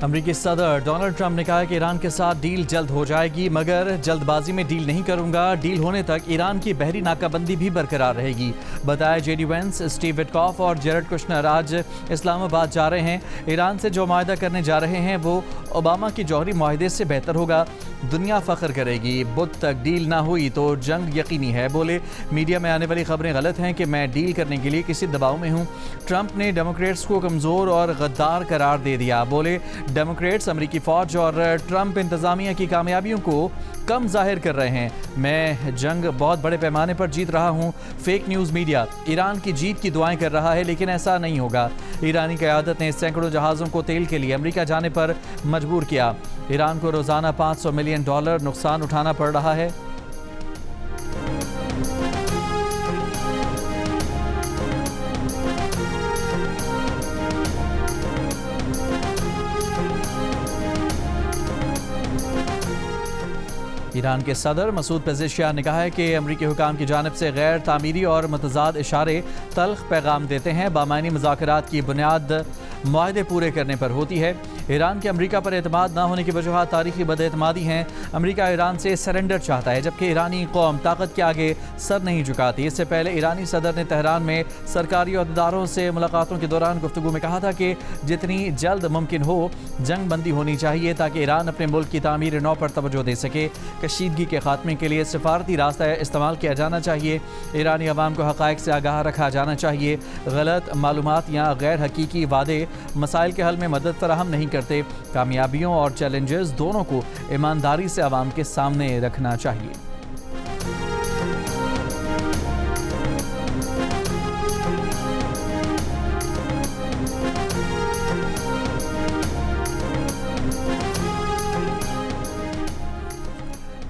امریکی صدر Donald Trump نے کہا کہ ایران کے ساتھ ڈیل جلد ہو جائے گی، مگر جلد بازی میں ڈیل نہیں کروں گا۔ ڈیل ہونے تک ایران کی بحری ناکہ بندی بھی برقرار رہے گی۔ بتایا جے ڈی وینس، اسٹیو وٹکاف اور جیرڈ کشنر آج اسلام آباد جا رہے ہیں۔ ایران سے جو معاہدہ کرنے جا رہے ہیں وہ اوباما کے جوہری معاہدے سے بہتر ہوگا۔ دنیا فخر کرے گی۔ بدھ تک ڈیل نہ ہوئی تو جنگ یقینی ہے۔ بولے میڈیا میں آنے والی خبریں غلط ہیں کہ میں ڈیل کرنے کے لیے کسی دباؤ میں ہوں۔ ٹرمپ نے ڈیموکریٹس کو کمزور اور غدار قرار دے دیا۔ بولے ڈیموکریٹس امریکی فوج اور ٹرمپ انتظامیہ کی کامیابیوں کو کم ظاہر کر رہے ہیں۔ میں جنگ بہت بڑے پیمانے پر جیت رہا ہوں۔ فیک نیوز میڈیا ایران کی جیت کی دعائیں کر رہا ہے، لیکن ایسا نہیں ہوگا۔ ایرانی قیادت نے سینکڑوں جہازوں کو تیل کے لیے امریکہ جانے پر مجبور کیا۔ ایران کو روزانہ $500 ملین نقصان اٹھانا پڑ رہا ہے۔ ایران کے صدر مسعود پزیشکیان نے کہا ہے کہ امریکی حکام کی جانب سے غیر تعمیری اور متضاد اشارے تلخ پیغام دیتے ہیں۔ بامعنی مذاکرات کی بنیاد معاہدے پورے کرنے پر ہوتی ہے۔ ایران کے امریکہ پر اعتماد نہ ہونے کی وجوہات تاریخی بد اعتمادی ہیں۔ امریکہ ایران سے سرنڈر چاہتا ہے، جبکہ ایرانی قوم طاقت کے آگے سر نہیں جھکاتی۔ اس سے پہلے ایرانی صدر نے تہران میں سرکاری عہدیداروں سے ملاقاتوں کے دوران گفتگو میں کہا تھا کہ جتنی جلد ممکن ہو جنگ بندی ہونی چاہیے تاکہ ایران اپنے ملک کی تعمیر نو پر توجہ دے سکے۔ کشیدگی کے خاتمے کے لیے سفارتی راستہ استعمال کیا جانا چاہیے۔ ایرانی عوام کو حقائق سے آگاہ رکھا جانا چاہیے۔ غلط معلومات یا غیر حقیقی وعدے مسائل کے حل میں مدد فراہم نہیں کرتے۔ کامیابیوں اور چیلنجز دونوں کو ایمانداری سے عوام کے سامنے رکھنا چاہیے۔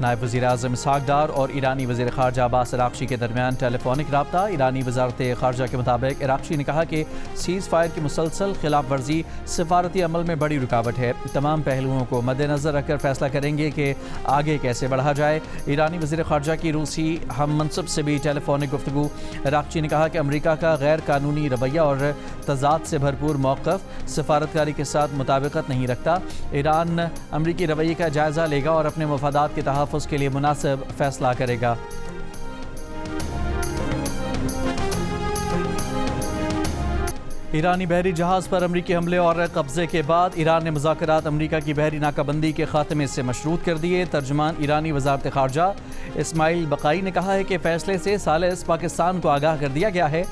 نائب وزیر اعظم اسحاق ڈار اور ایرانی وزیر خارجہ عباس عراقچی کے درمیان ٹیلی فونک رابطہ۔ ایرانی وزارت خارجہ کے مطابق عراقچی نے کہا کہ سیز فائر کی مسلسل خلاف ورزی سفارتی عمل میں بڑی رکاوٹ ہے۔ تمام پہلوؤں کو مد نظر رکھ کر فیصلہ کریں گے کہ آگے کیسے بڑھا جائے۔ ایرانی وزیر خارجہ کی روسی ہم منصب سے بھی ٹیلی فونک گفتگو۔ عراقچی نے کہا کہ امریکہ کا غیر قانونی رویہ اور تضاد سے بھرپور موقف سفارتکاری کے ساتھ مطابقت نہیں رکھتا۔ ایران امریکی رویے کا جائزہ لے گا اور اپنے مفادات کے تحفظ کے لیے مناسب فیصلہ کرے گا۔ ایرانی بحری جہاز پر امریکی حملے اور قبضے کے بعد ایران نے مذاکرات امریکہ کی بحری ناکہ بندی کے خاتمے سے مشروط کر دیے۔ ترجمان ایرانی وزارت خارجہ اسماعیل بقائی نے کہا ہے کہ فیصلے سے ثالث پاکستان کو آگاہ کر دیا گیا ہے۔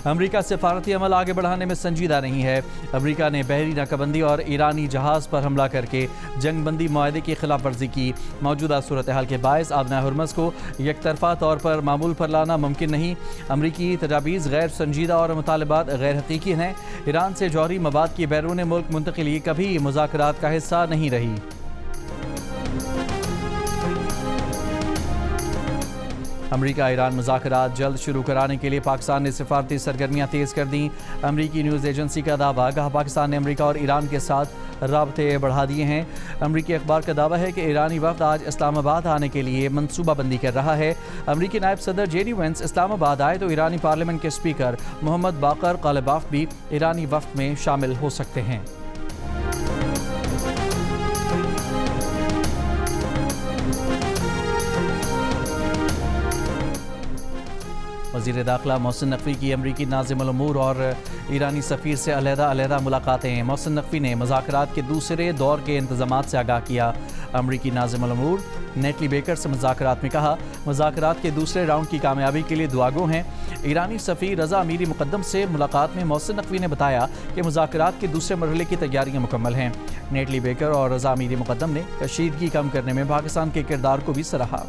امریکہ سفارتی عمل آگے بڑھانے میں سنجیدہ نہیں ہے۔ امریکہ نے بحری ناکہ بندی اور ایرانی جہاز پر حملہ کر کے جنگ بندی معاہدے کی خلاف ورزی کی۔ موجودہ صورتحال کے باعث آبنائے ہرمز کو یک طرفہ طور پر معمول پر لانا ممکن نہیں۔ امریکی تجاویز غیر سنجیدہ اور مطالبات غیر حقیقی ہیں۔ ایران سے جوہری مواد کی بیرون ملک منتقلی کبھی مذاکرات کا حصہ نہیں رہی۔ امریکہ ایران مذاکرات جلد شروع کرانے کے لیے پاکستان نے سفارتی سرگرمیاں تیز کر دیں۔ امریکی نیوز ایجنسی کا دعویٰ، کہا پاکستان نے امریکہ اور ایران کے ساتھ رابطے بڑھا دیے ہیں۔ امریکی اخبار کا دعویٰ ہے کہ ایرانی وفد آج اسلام آباد آنے کے لیے منصوبہ بندی کر رہا ہے۔ امریکی نائب صدر جے ڈی وینس اسلام آباد آئے تو ایرانی پارلیمنٹ کے اسپیکر محمد باقر قالباف بھی ایرانی وفد میں شامل ہو سکتے ہیں۔ وزیر داخلہ محسن نقوی کی امریکی ناظم الامور اور ایرانی سفیر سے علیحدہ ملاقاتیں۔ محسن نقوی نے مذاکرات کے دوسرے دور کے انتظامات سے آگاہ کیا۔ امریکی ناظم الامور نیٹلی بیکر سے مذاکرات میں کہا مذاکرات کے دوسرے راؤنڈ کی کامیابی کے لیے دعاگو ہیں۔ ایرانی سفیر رضا امیری مقدم سے ملاقات میں محسن نقوی نے بتایا کہ مذاکرات کے دوسرے مرحلے کی تیاریاں مکمل ہیں۔ نیٹلی بیکر اور رضا امیری مقدم نے کشیدگی کم کرنے میں پاکستان کے کردار کو بھی سراہا۔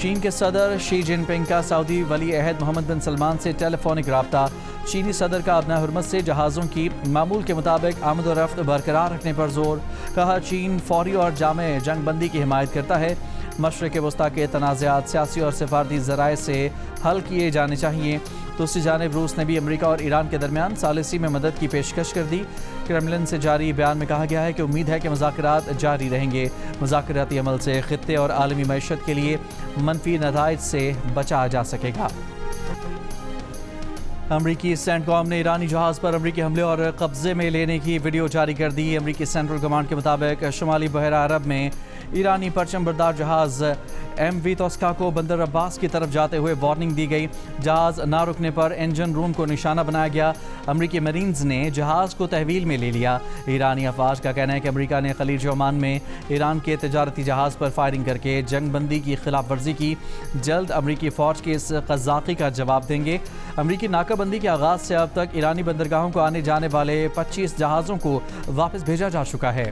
چین کے صدر شی جن پنگ کا سعودی ولی عہد محمد بن سلمان سے ٹیلی فونک رابطہ۔ چینی صدر کا آبنائے ہرمز سے جہازوں کی معمول کے مطابق آمد و رفت برقرار رکھنے پر زور۔ کہا چین فوری اور جامع جنگ بندی کی حمایت کرتا ہے۔ مشرق وسطیٰ کے تنازعات سیاسی اور سفارتی ذرائع سے حل کیے جانے چاہیے۔ دوسری جانب روس نے بھی امریکہ اور ایران کے درمیان ثالثی میں مدد کی پیشکش کر دی۔ کرملن سے جاری بیان میں کہا گیا ہے کہ امید ہے کہ مذاکرات جاری رہیں گے۔ مذاکراتی عمل سے خطے اور عالمی معیشت کے لیے منفی نتائج سے بچا جا سکے گا۔ امریکی سینٹ کام نے ایرانی جہاز پر امریکی حملے اور قبضے میں لینے کی ویڈیو جاری کر دی۔ امریکی سینٹرل کمانڈ کے مطابق شمالی بحیرہ عرب میں ایرانی پرچم بردار جہاز ایم وی توسکا کو بندر عباس کی طرف جاتے ہوئے وارننگ دی گئی۔ جہاز نہ رکنے پر انجن روم کو نشانہ بنایا گیا۔ امریکی مرینز نے جہاز کو تحویل میں لے لیا۔ ایرانی افواج کا کہنا ہے کہ امریکہ نے خلیج عمان میں ایران کے تجارتی جہاز پر فائرنگ کر کے جنگ بندی کی خلاف ورزی کی۔ جلد امریکی فوج کے اس قذاقی کا جواب دیں گے۔ امریکی ناکہ بندی کے آغاز سے اب تک ایرانی بندرگاہوں کو آنے جانے والے 25 جہازوں کو واپس بھیجا جا چکا ہے۔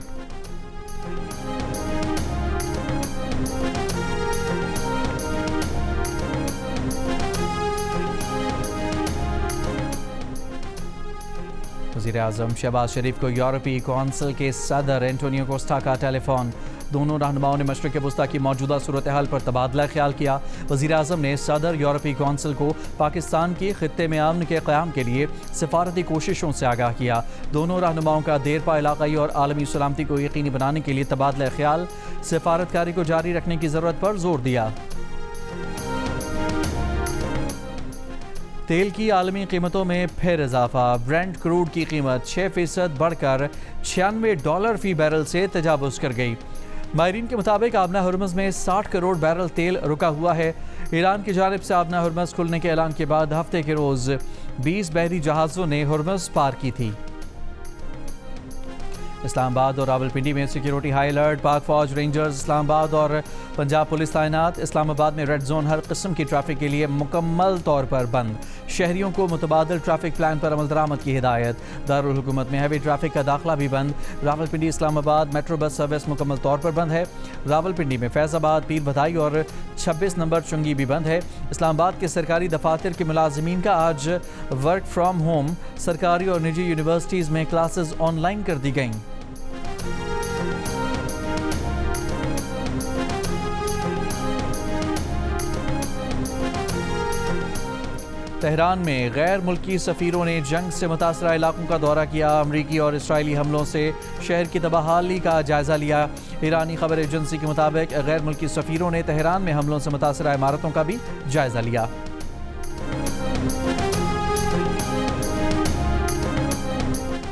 وزیر اعظم شہباز شریف کو یورپی کونسل کے صدر اینٹونیو کوسٹا کا ٹیلی فون۔ دونوں رہنماؤں نے مشرق وسطیٰ کی موجودہ صورتحال پر تبادلہ خیال کیا۔ وزیر اعظم نے صدر یورپی کونسل کو پاکستان کی خطے میں امن کے قیام کے لیے سفارتی کوششوں سے آگاہ کیا۔ دونوں رہنماؤں کا دیرپا علاقائی اور عالمی سلامتی کو یقینی بنانے کے لیے تبادلہ خیال، سفارتکاری کو جاری رکھنے کی ضرورت پر زور دیا۔ تیل کی عالمی قیمتوں میں پھر اضافہ۔ برینٹ کروڈ کی قیمت 6% بڑھ کر $96 فی بیرل سے تجاوز کر گئی۔ ماہرین کے مطابق آبنہ ہرمز میں 60 کروڑ بیرل تیل رکا ہوا ہے۔ ایران کی جانب سے آبنہ ہرمز کھلنے کے اعلان کے بعد ہفتے کے روز 20 بحری جہازوں نے ہرمز پار کی تھی۔ اسلام آباد اور راولپنڈی میں سیکیورٹی ہائی الرٹ، پاک فوج، رینجرز، اسلام آباد اور پنجاب پولیس تعینات۔ اسلام آباد میں ریڈ زون ہر قسم کی ٹریفک کے لیے مکمل طور پر بند۔ شہریوں کو متبادل ٹریفک پلان پر عمل درآمد کی ہدایت۔ دارالحکومت میں ہیوی ٹریفک کا داخلہ بھی بند۔ راولپنڈی اسلام آباد میٹرو بس سروس مکمل طور پر بند ہے۔ راولپنڈی میں فیض آباد، پیر بھدائی اور 26 نمبر چنگی بھی بند ہے۔ اسلام آباد کے سرکاری دفاتر کے ملازمین کا آج ورک فرام ہوم۔ سرکاری اور نجی یونیورسٹیز میں کلاسز آن لائن کر دی گئیں۔ تہران میں غیر ملکی سفیروں نے جنگ سے متاثرہ علاقوں کا دورہ کیا۔ امریکی اور اسرائیلی حملوں سے شہر کی تباہی کا جائزہ لیا۔ ایرانی خبر ایجنسی کے مطابق غیر ملکی سفیروں نے تہران میں حملوں سے متاثرہ عمارتوں کا بھی جائزہ لیا۔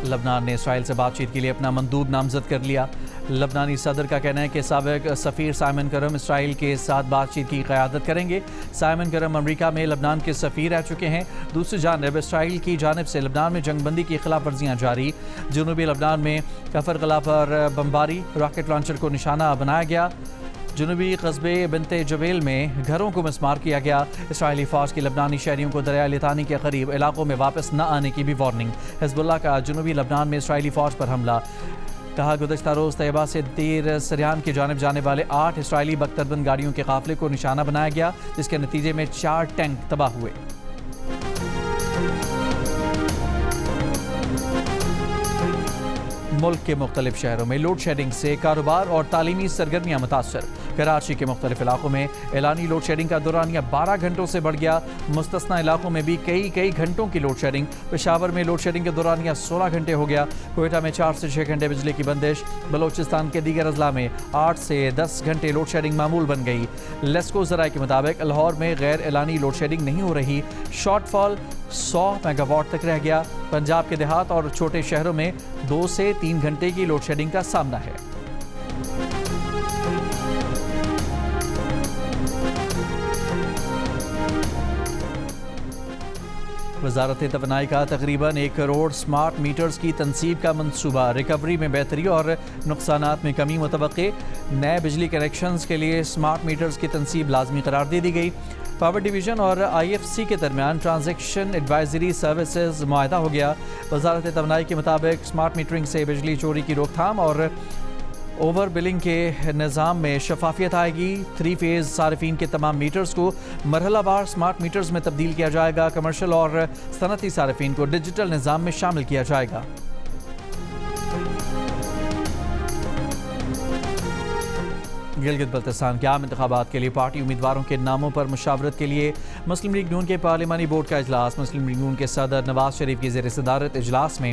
لبنان نے اسرائیل سے بات چیت کے لیے اپنا مندوب نامزد کر لیا۔ لبنانی صدر کا کہنا ہے کہ سابق سفیر سائمن کرم اسرائیل کے ساتھ بات چیت کی قیادت کریں گے۔ سائمن کرم امریکہ میں لبنان کے سفیر رہ چکے ہیں۔ دوسری جانب اسرائیل کی جانب سے لبنان میں جنگ بندی کی خلاف ورزیاں جاری۔ جنوبی لبنان میں کفر قلعہ پر بمباری، راکٹ لانچر کو نشانہ بنایا گیا۔ جنوبی قصبے بنت جبیل میں گھروں کو مسمار کیا گیا۔ اسرائیلی فوج کی لبنانی شہریوں کو دریائے لتانی کے قریب علاقوں میں واپس نہ آنے کی بھی وارننگ۔ حزب اللہ کا جنوبی لبنان میں اسرائیلی فوج پر حملہ۔ کہا گزشتہ روز طیبہ سے دیر سریان کی جانب جانے والے 8 اسرائیلی بختربند گاڑیوں کے قافلے کو نشانہ بنایا گیا، جس کے نتیجے میں 4 ٹینک تباہ ہوئے۔ ملک کے مختلف شہروں میں لوڈ شیڈنگ سے کاروبار اور تعلیمی سرگرمیاں متاثر۔ کراچی کے مختلف علاقوں میں اعلانی لوڈ شیڈنگ کا دورانیہ 12 گھنٹوں سے بڑھ گیا۔ مستثنی علاقوں میں بھی کئی گھنٹوں کی لوڈ شیڈنگ۔ پشاور میں لوڈ شیڈنگ کا دورانیہ 16 گھنٹے ہو گیا۔ کوئٹہ میں 4 سے 6 گھنٹے بجلی کی بندش۔ بلوچستان کے دیگر اضلاع میں 8 سے 10 گھنٹے لوڈ شیڈنگ معمول بن گئی۔ لیسکو ذرائع کے مطابق لاہور میں غیر اعلانی لوڈ شیڈنگ نہیں ہو رہی۔ شارٹ فال 100 میگا واٹ تک رہ گیا۔ پنجاب کے دیہات اور چھوٹے شہروں میں 2 سے 3 گھنٹے کی لوڈ شیڈنگ کا سامنا ہے۔ وزارت توانائی کا تقریباً 1 کروڑ سمارٹ میٹرز کی تنصیب کا منصوبہ۔ ریکوری میں بہتری اور نقصانات میں کمی متوقع۔ نئے بجلی کنیکشنز کے لیے سمارٹ میٹرز کی تنصیب لازمی قرار دے دی گئی۔ پاور ڈویژن اور آئی ایف سی کے درمیان ٹرانزیکشن ایڈوائزری سروسز معاہدہ ہو گیا۔ وزارت توانائی کے مطابق سمارٹ میٹرنگ سے بجلی چوری کی روک تھام اور اوور بلنگ کے نظام میں شفافیت آئے گی۔ 3 فیز صارفین کے تمام میٹرز کو مرحلہ وار سمارٹ میٹرز میں تبدیل کیا جائے گا۔ کمرشل اور صنعتی صارفین کو ڈیجیٹل نظام میں شامل کیا جائے گا۔ گلگت بلتستان کے عام انتخابات کے لیے پارٹی امیدواروں کے ناموں پر مشاورت کے لیے مسلم لیگ نون کے پارلیمانی بورڈ کا اجلاس۔ مسلم لیگ نون کے صدر نواز شریف کی زیر صدارت اجلاس میں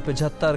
$75